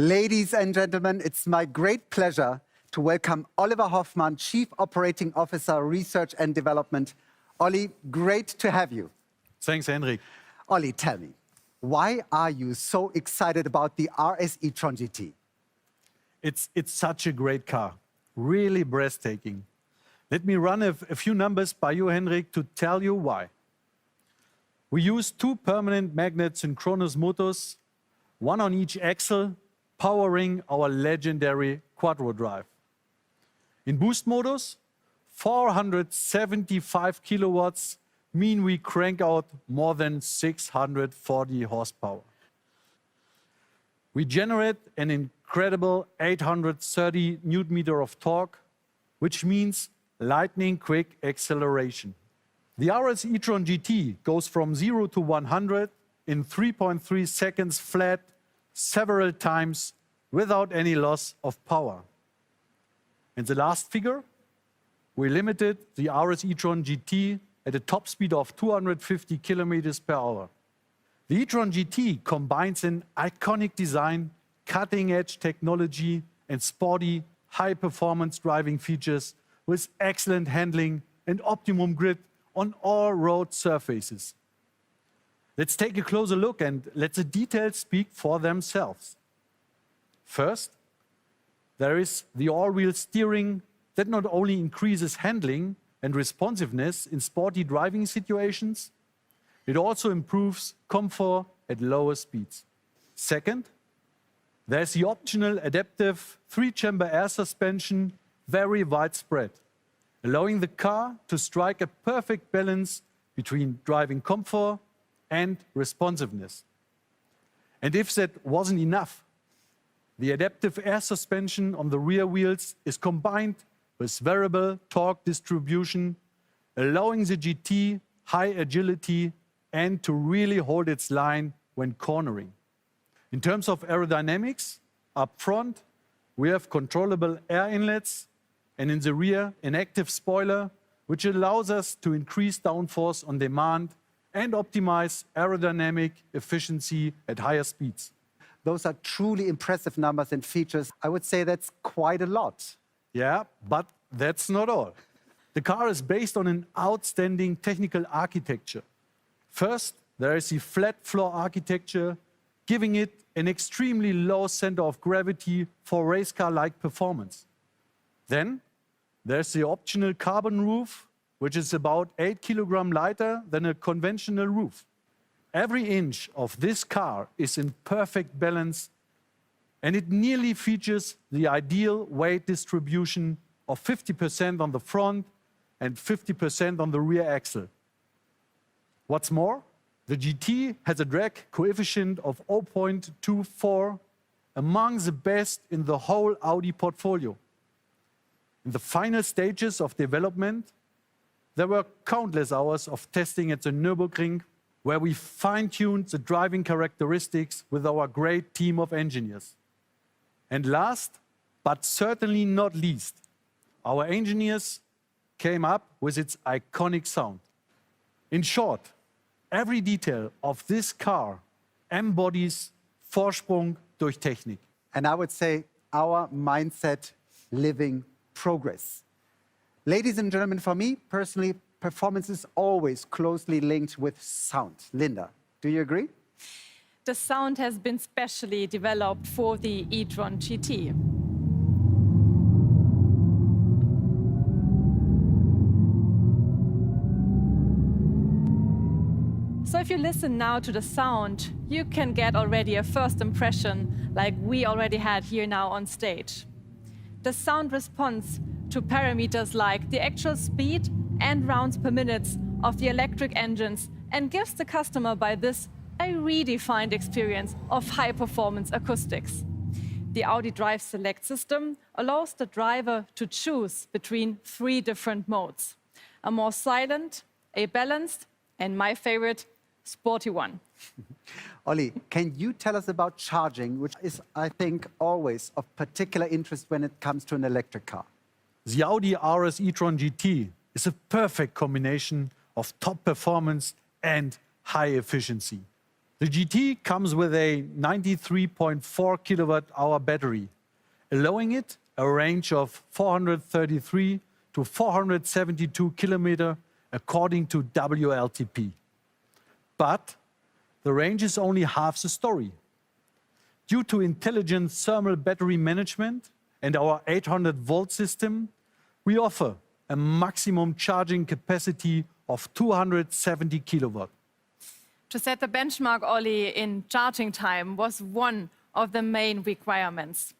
Ladies and gentlemen, it's my great pleasure to welcome Oliver Hoffmann, Chief Operating Officer, Research and Development. Olli, great to have you. Thanks, Henrik. Olli, tell me, why are you so excited about the RS e-tron GT? It's such a great car, really breathtaking. Let me run a few numbers by you, Henrik, to tell you why. We use 2 permanent magnet synchronous motors, 1 on each axle, powering our legendary quattro drive. In boost modus, 475 kilowatts mean we crank out more than 640 horsepower. We generate an incredible 830 Newton-meter of torque, which means lightning quick acceleration. The RS e-tron GT goes from 0 to 100 in 3.3 seconds flat, several times without any loss of power. And the last figure, we limited the RS e-tron GT at a top speed of 250 kilometers per hour. The e-tron GT combines an iconic design, cutting-edge technology, and sporty, high-performance driving features with excellent handling and optimum grip on all road surfaces. Let's take a closer look and let the details speak for themselves. First, there is the all-wheel steering that not only increases handling and responsiveness in sporty driving situations, it also improves comfort at lower speeds. Second, there's the optional adaptive 3-chamber air suspension, very widespread, allowing the car to strike a perfect balance between driving comfort and responsiveness. And if that wasn't enough, the adaptive air suspension on the rear wheels is combined with variable torque distribution, allowing the GT high agility and to really hold its line when cornering. In terms of aerodynamics, up front, we have controllable air inlets, and in the rear, an active spoiler, which allows us to increase downforce on demand and optimize aerodynamic efficiency at higher speeds. Those are truly impressive numbers and features. I would say that's quite a lot. Yeah, but that's not all. The car is based on an outstanding technical architecture. First, there is the flat floor architecture, giving it an extremely low center of gravity for race car-like performance. Then, there's the optional carbon roof, which is about 8 kilograms lighter than a conventional roof. Every inch of this car is in perfect balance, and it nearly features the ideal weight distribution of 50% on the front and 50% on the rear axle. What's more, the GT has a drag coefficient of 0.24, among the best in the whole Audi portfolio. In the final stages of development, there were countless hours of testing at the Nürburgring, where we fine-tuned the driving characteristics with our great team of engineers. And last, but certainly not least, our engineers came up with its iconic sound. In short, every detail of this car embodies Vorsprung durch Technik. And I would say our mindset, living progress. Ladies and gentlemen, for me personally, performance is always closely linked with sound. Linda, do you agree? The sound has been specially developed for the e-tron GT. So if you listen now to the sound, you can get already a first impression like we already had here now on stage. The sound responds to parameters like the actual speed and rounds per minute of the electric engines and gives the customer by this a redefined experience of high-performance acoustics. The Audi Drive Select system allows the driver to choose between 3 different modes: a more silent, a balanced, and my favorite, sporty one. Olli, can you tell us about charging, which is, I think, always of particular interest when it comes to an electric car? The Audi RS e-tron GT is a perfect combination of top performance and high efficiency. The GT comes with a 93.4 kilowatt-hour battery, allowing it a range of 433 to 472 kilometers according to WLTP. But the range is only half the story. Due to intelligent thermal battery management and our 800-volt system, we offer a maximum charging capacity of 270 kilowatt. To set the benchmark, Olli, in charging time was one of the main requirements.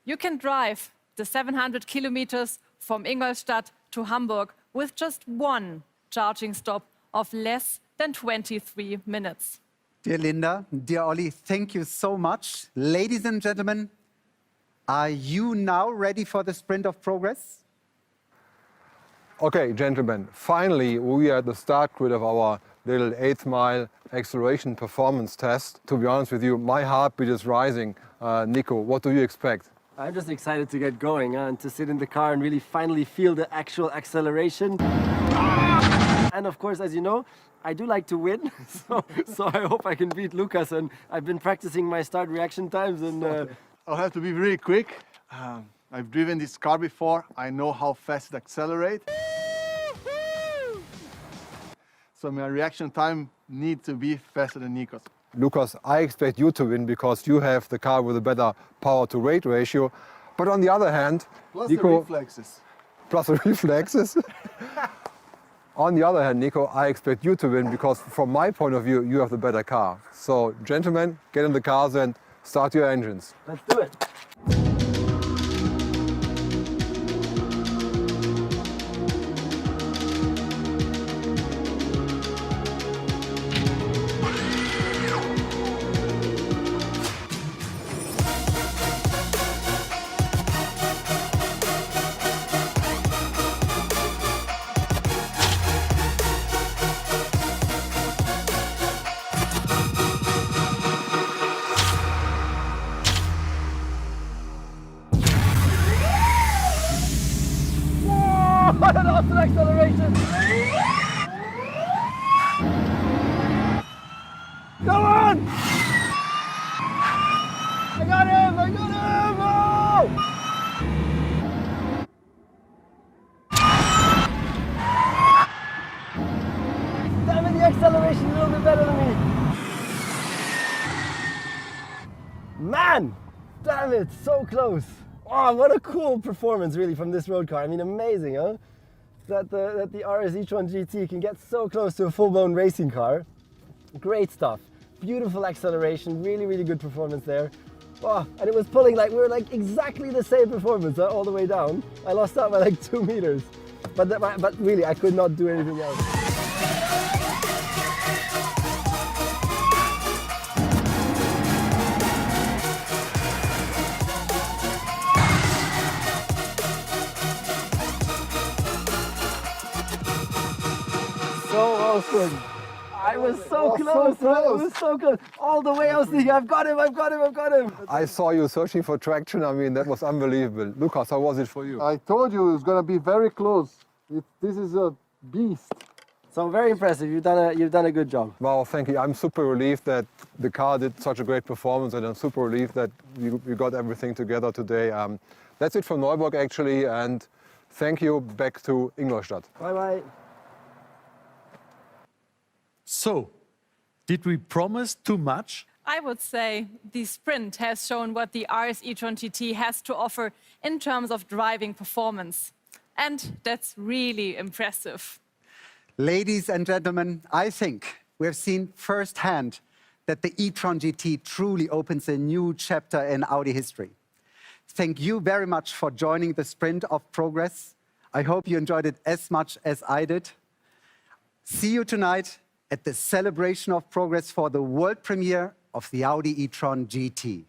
You can drive the 700 kilometers from Ingolstadt to Hamburg with just one charging stop of less than 23 minutes. Dear Linda, dear Olli, thank you so much. Ladies and gentlemen, are you now ready for the sprint of progress? Okay, gentlemen, finally we are at the start grid of our little 8th-mile acceleration performance test. To be honest with you, my heartbeat is rising. Nico, what do you expect? I'm just excited to get going and to sit in the car and really finally feel the actual acceleration. And of course, as you know, I do like to win, so I hope I can beat Lucas, and I've been practicing my start reaction times. And I'll have to be really quick. I've driven this car before. I know how fast it accelerates. So my reaction time needs to be faster than Nico's. Lucas, I expect you to win because you have the car with a better power-to-weight ratio. But on the other hand, Plus Nico, the reflexes. plus the reflexes. On the other hand, Nico, I expect you to win because from my point of view, you have the better car. So, gentlemen, get in the cars and start your engines. let's do it. What an awesome acceleration! Come on! I got him! I got him! Oh! Damn it, the acceleration is a little bit better than me. Man! Damn it, so close. Oh, what a cool performance, really, from this road car. I mean, amazing, huh? That the RS e-tron GT can get so close to a full-blown racing car. Great stuff. Beautiful acceleration, really, really good performance there. Oh, and it was pulling like, we were like exactly the same performance all the way down. I lost out by like 2 meters. But really, I could not do anything else. So awesome. I was so close, huh? It was so close. All the way I was thinking, I've got him, I've got him, I've got him. I saw you searching for traction. I mean, that was unbelievable. Lucas, how was it for you? I told you it was going to be very close. This is a beast. So very impressive. You've done a good job. Wow, thank you. I'm super relieved that the car did such a great performance, and I'm super relieved that we got everything together today. That's it from Neuburg, actually, and thank you. Back to Ingolstadt. Bye-bye. So, did we promise too much? I would say the sprint has shown what the RS e-tron GT has to offer in terms of driving performance. And that's really impressive. Ladies and gentlemen, I think we have seen firsthand that the e-tron GT truly opens a new chapter in Audi history. Thank you very much for joining the sprint of progress. I hope you enjoyed it as much as I did. See you tonight at the celebration of progress for the world premiere of the Audi e-tron GT.